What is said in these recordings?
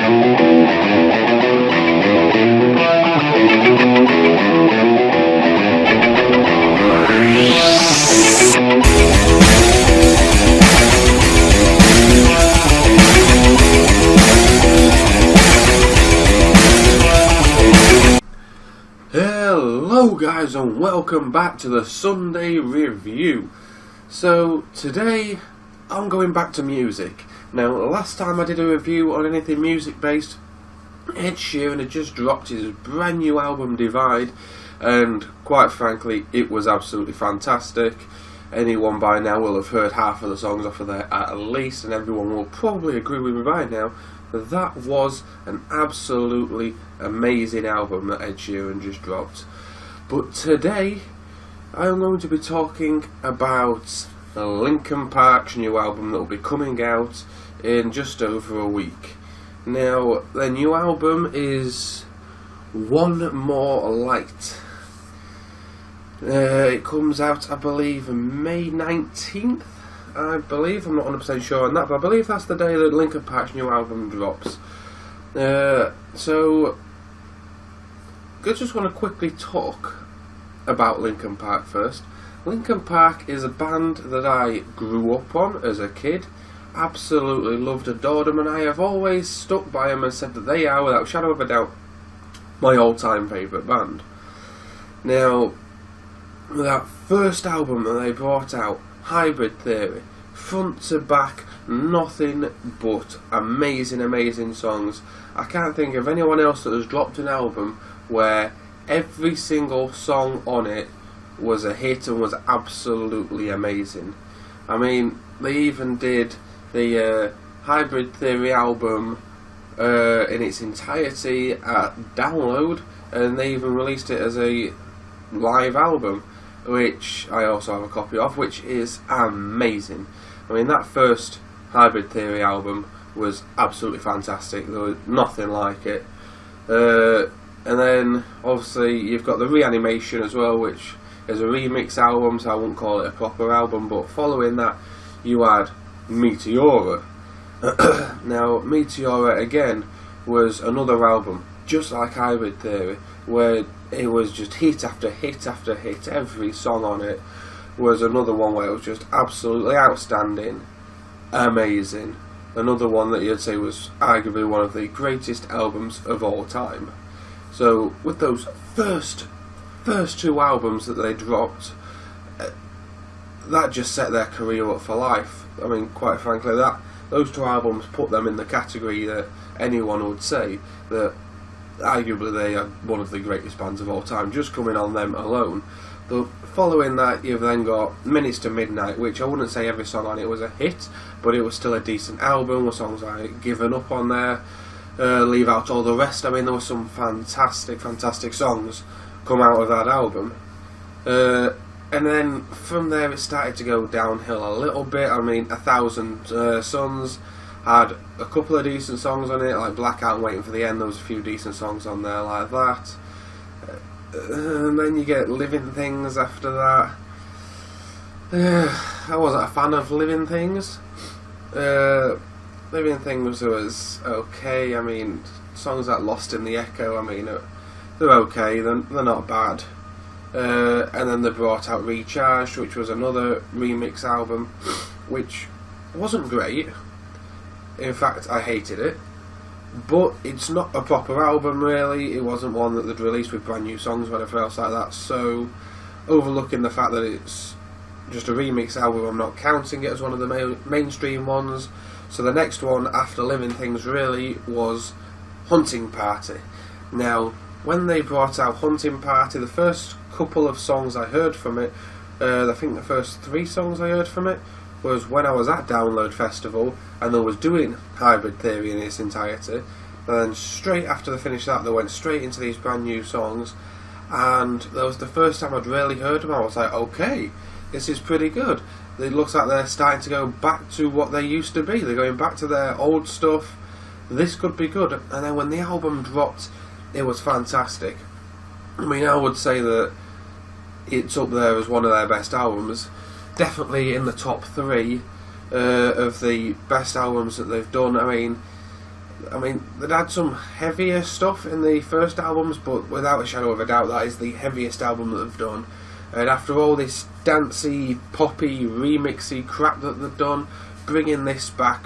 Hello guys, and welcome back to the Sunday Review. So today I'm going back to music. Now last time I did a review on anything music based, Ed Sheeran had just dropped his brand new album Divide, and quite frankly it was absolutely fantastic. Anyone by now will have heard half of the songs off of there at least, and everyone will probably agree with me by now that that was an absolutely amazing album that Ed Sheeran just dropped. But today I'm going to be talking about the Linkin Parks new album that will be coming out in just over a week. Now, their new album is One More Light. It comes out, I believe, May 19th. I believe, I'm not 100% sure on that, but I believe that's the day that Linkin Park's new album drops. So, I just want to quickly talk about Linkin Park first. Linkin Park is a band that I grew up on as a kid. Absolutely loved, adored them, and I have always stuck by them and said that they are, without a shadow of a doubt, my all-time favourite band. Now, that first album that they brought out, Hybrid Theory, front to back, nothing but amazing songs. I can't think of anyone else that has dropped an album where every single song on it was a hit and was absolutely amazing. I mean, they even did the Hybrid Theory album in its entirety at Download, and they even released it as a live album, which I also have a copy of, which is amazing. I mean, that first Hybrid Theory album was absolutely fantastic. There was nothing like it. And then, obviously, you've got the Reanimation as well, which is a remix album, so I wouldn't call it a proper album, but following that, you had Meteora. Now, Meteora, again, was another album, just like Hybrid Theory, where it was just hit after hit after hit. Every song on it was another one where it was just absolutely outstanding, amazing. Another one that you'd say was arguably one of the greatest albums of all time. So with those first two albums that they dropped, that just set their career up for life. I mean, quite frankly, those two albums put them in the category that anyone would say that arguably they are one of the greatest bands of all time, just coming on them alone. But following that, you've then got Minutes to Midnight, which I wouldn't say every song on it was a hit, but it was still a decent album with songs like Given Up on there, Leave Out All the Rest. I mean, there were some fantastic songs come out of that album. And then from there it started to go downhill a little bit. I mean, 1,000 Suns had a couple of decent songs on it, like Blackout and Waiting for the End. There was a few decent songs on there like that. And then you get Living Things after that. I wasn't a fan of Living Things. Living Things was okay. I mean, songs like Lost in the Echo, I mean, they're okay, they're not bad. And then they brought out Recharged, which was another remix album, which wasn't great. In fact, I hated it. But it's not a proper album, really. It wasn't one that they'd released with brand new songs or whatever else like that. So, overlooking the fact that it's just a remix album, I'm not counting it as one of the mainstream ones. So the next one after Living Things really was Hunting Party. Now, when they brought out Hunting Party, the first couple of songs I heard from it, I think the first 3 songs I heard from it was when I was at Download Festival and they was doing Hybrid Theory in its entirety. And then straight after they finished that, they went straight into these brand new songs, and that was the first time I'd really heard them. I was like, okay, this is pretty good. It looks like they're starting to go back to what they used to be. They're going back to their old stuff. This could be good. And then when the album dropped, it was fantastic. I mean, I would say that it's up there as one of their best albums. Definitely in the top 3 of the best albums that they've done. I mean, I mean, they'd had some heavier stuff in the first albums, but without a shadow of a doubt, that is the heaviest album that they've done. And after all this dancey, poppy, remixy crap that they've done, bringing this back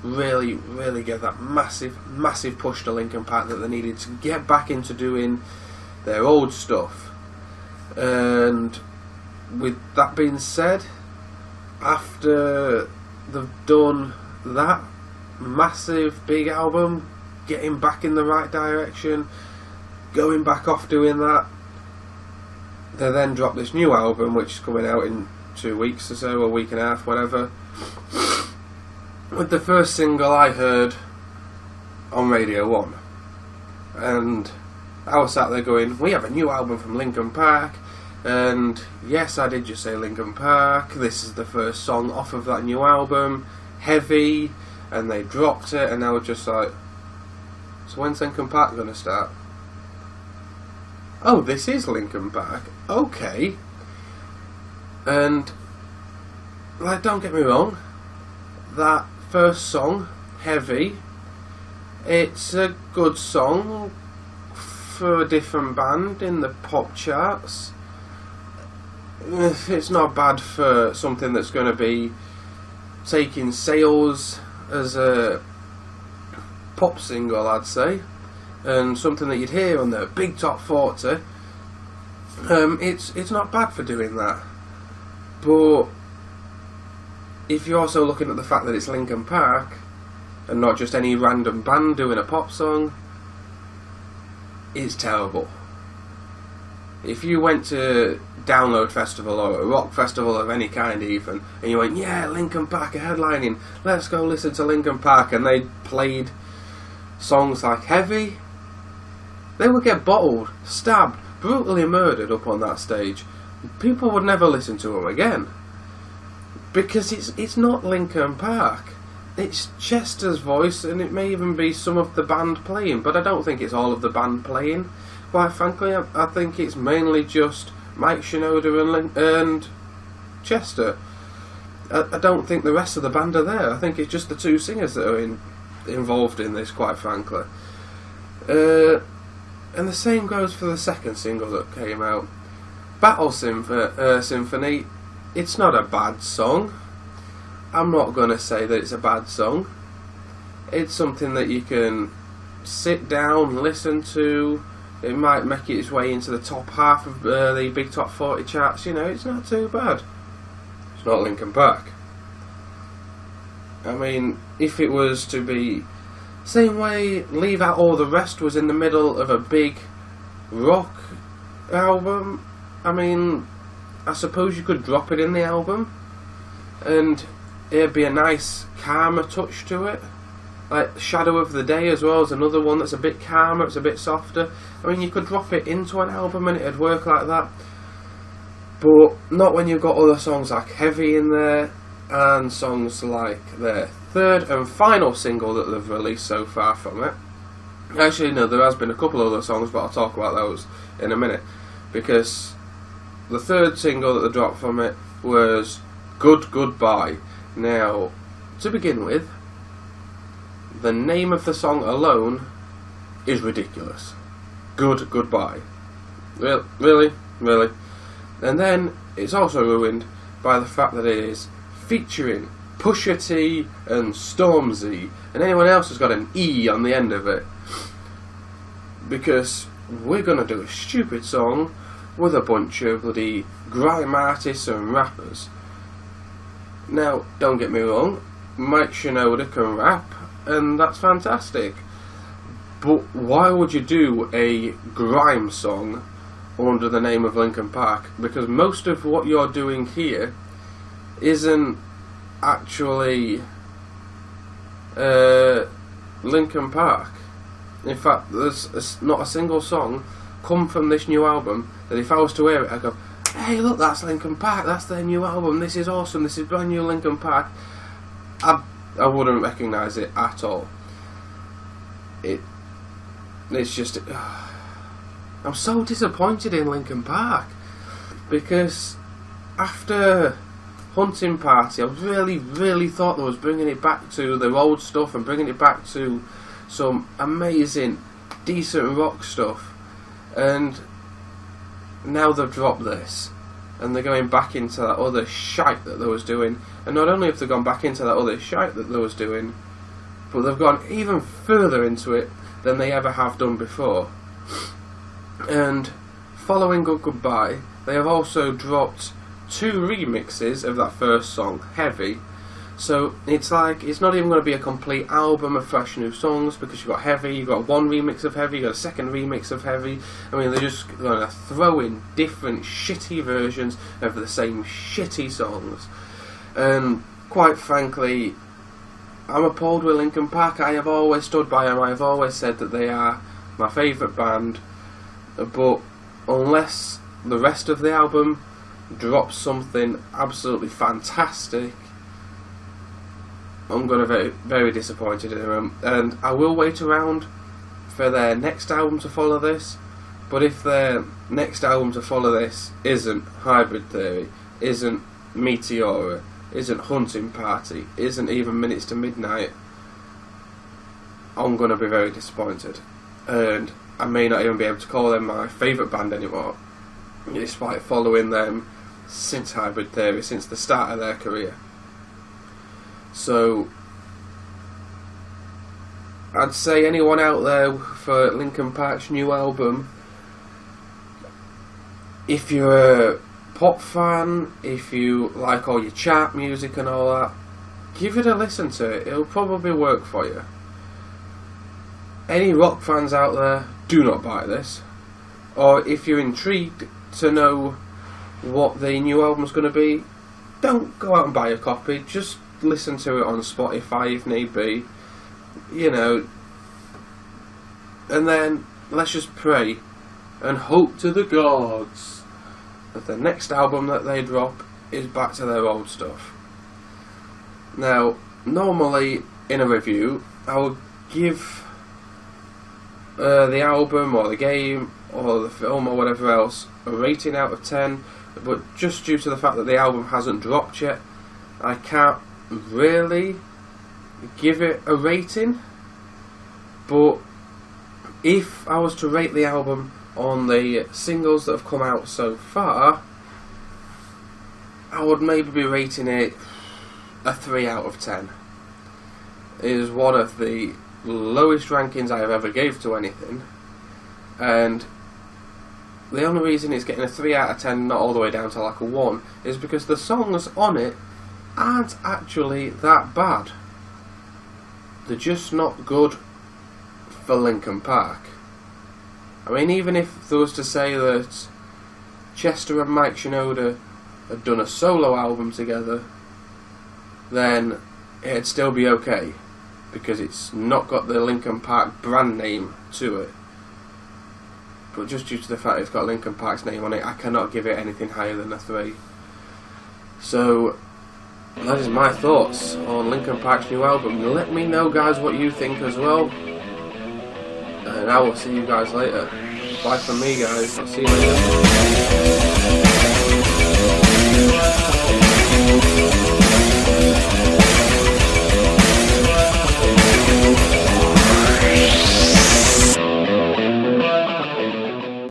really gave that massive push to Linkin Park that they needed to get back into doing their old stuff. And with that being said, after they've done that massive big album, getting back in the right direction, going back off doing that, they then drop this new album which is coming out in 2 weeks or so, a week and a half, whatever. With the first single I heard on Radio 1, and I was sat there going, we have a new album from Linkin Park, and yes, I did just say Linkin Park, this is the first song off of that new album, Heavy, and they dropped it, and I was just like, so when's Linkin Park going to start? Oh, this is Linkin Park, okay. And, like, don't get me wrong, that first song, Heavy, it's a good song for a different band in the pop charts. It's not bad for something that's going to be taking sales as a pop single, I'd say, and something that you'd hear on the big top 40. It's not bad for doing that, but if you're also looking at the fact that it's Linkin Park and not just any random band doing a pop song, it's terrible. If you went to Download Festival or a rock festival of any kind even, and you went, yeah, Linkin Park are headlining, let's go listen to Linkin Park, and they played songs like Heavy, they would get bottled, stabbed, brutally murdered up on that stage. People would never listen to them again. Because it's not Linkin Park. It's Chester's voice, and it may even be some of the band playing, but I don't think it's all of the band playing. Quite frankly, I think it's mainly just Mike Shinoda and Chester. I don't think the rest of the band are there. I think it's just the two singers that are involved in this, quite frankly. And the same goes for the second single that came out. Battle Symphony. It's not a bad song. I'm not going to say that it's a bad song. It's something that you can sit down, listen to. It might make its way into the top half of the big top 40 charts. You know, it's not too bad. It's not Linkin Park. I mean, if it was to be same way Leave Out All the Rest was in the middle of a big rock album, I mean, I suppose you could drop it in the album and it'd be a nice calmer touch to it. Like Shadow of the Day as well is another one that's a bit calmer, it's a bit softer. I mean, you could drop it into an album and it'd work like that, but not when you've got other songs like Heavy in there and songs like their third and final single that they've released so far from it. Actually, no, there has been a couple other songs, but I'll talk about those in a minute, because the third single that they dropped from it was Good Goodbye. Now, to begin with, the name of the song alone is ridiculous. Good Goodbye. Really? And then it's also ruined by the fact that it is featuring Pusha T and Stormzy, and anyone else has got an E on the end of it. Because we're going to do a stupid song with a bunch of bloody grime artists and rappers. Now, don't get me wrong, Mike Shinoda can rap, and that's fantastic. But why would you do a grime song under the name of Linkin Park? Because most of what you're doing here isn't actually Linkin Park. In fact, there's not a single song come from this new album that if I was to hear it, I'd go, hey look, that's Linkin Park, that's their new album, this is awesome, this is brand new Linkin Park. I wouldn't recognise it at all. It's just, I'm so disappointed in Linkin Park, because after Hunting Party, I really thought they was bringing it back to their old stuff and bringing it back to some amazing, decent rock stuff, and now they've dropped this, and they're going back into that other shite that they was doing. And not only have they gone back into that other shite that they was doing, but they've gone even further into it than they ever have done before. And following Good Goodbye, they have also dropped 2 remixes of that first song, Heavy. So it's like, it's not even going to be a complete album of fresh new songs, because you've got Heavy, you've got one remix of Heavy, you've got a second remix of Heavy. I mean, they're just going to throw in different shitty versions of the same shitty songs. And quite frankly, I'm appalled with Linkin Park. I have always stood by them. I have always said that they are my favourite band, but unless the rest of the album drops something absolutely fantastic, I'm going to be very, very disappointed in them. And I will wait around for their next album to follow this, but if their next album to follow this isn't Hybrid Theory, isn't Meteora, isn't Hunting Party, isn't even Minutes to Midnight, I'm going to be very disappointed. And I may not even be able to call them my favourite band anymore, despite following them since Hybrid Theory, since the start of their career. So I'd say anyone out there for Linkin Park's new album, if you're a pop fan, if you like all your chart music and all that, give it a listen to it. It'll probably work for you. Any rock fans out there, do not buy this. Or if you're intrigued to know what the new album's going to be, don't go out and buy a copy. Just listen to it on Spotify if need be. You know. And then let's just pray and hope to the gods that the next album that they drop is back to their old stuff. Now, normally in a review, I would give the album or the game or the film or whatever else a rating out of 10, but just due to the fact that the album hasn't dropped yet, I can't really give it a rating. But if I was to rate the album on the singles that have come out so far, I would maybe be rating it a 3 out of 10. It is one of the lowest rankings I have ever gave to anything, and the only reason it's getting a 3 out of 10, not all the way down to like a 1, is because the songs on it aren't actually that bad. They're just not good for Linkin Park. I mean, even if there was to say that Chester and Mike Shinoda had done a solo album together, then it'd still be okay, because it's not got the Linkin Park brand name to it. But just due to the fact it's got Linkin Park's name on it, I cannot give it anything higher than a 3. So that is my thoughts on Linkin Park's new album. Let me know, guys, what you think as well, and I will see you guys later. Bye from me, guys. I'll see you later.